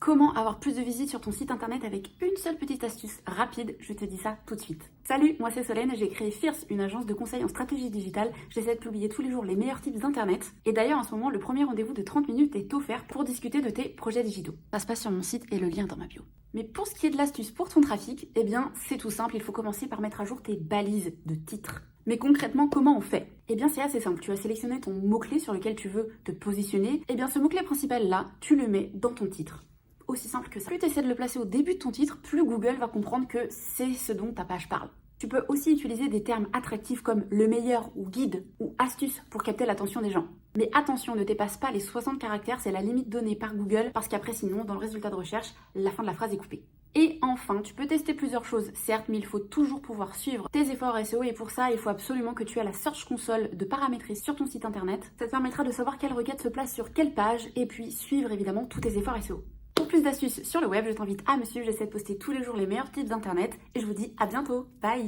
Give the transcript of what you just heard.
Comment avoir plus de visites sur ton site internet avec une seule petite astuce rapide? Je te dis ça tout de suite. Salut, moi c'est Solène, j'ai créé Fierce, une agence de conseil en stratégie digitale. J'essaie de publier tous les jours les meilleurs tips d'internet. Et d'ailleurs en ce moment, le premier rendez-vous de 30 minutes est offert pour discuter de tes projets digitaux. Ça se passe sur mon site et le lien est dans ma bio. Mais pour ce qui est de l'astuce pour ton trafic, eh bien c'est tout simple, il faut commencer par mettre à jour tes balises de titres. Mais concrètement, comment on fait? Eh bien c'est assez simple, tu vas sélectionner ton mot-clé sur lequel tu veux te positionner. Eh bien ce mot-clé principal là, tu le mets dans ton titre. Aussi simple que ça. Plus tu essaies de le placer au début de ton titre, plus Google va comprendre que c'est ce dont ta page parle. Tu peux aussi utiliser des termes attractifs comme le meilleur ou guide ou astuce pour capter l'attention des gens. Mais attention, ne dépasse pas les 60 caractères, c'est la limite donnée par Google parce qu'après sinon, dans le résultat de recherche, la fin de la phrase est coupée. Et enfin, tu peux tester plusieurs choses, certes, mais il faut toujours pouvoir suivre tes efforts SEO et pour ça, il faut absolument que tu aies la Search Console de paramétrer sur ton site internet. Ça te permettra de savoir quelle requête se place sur quelle page et puis suivre évidemment tous tes efforts SEO. Pour plus d'astuces sur le web, je t'invite à me suivre, j'essaie de poster tous les jours les meilleurs tips d'internet et je vous dis à bientôt, bye!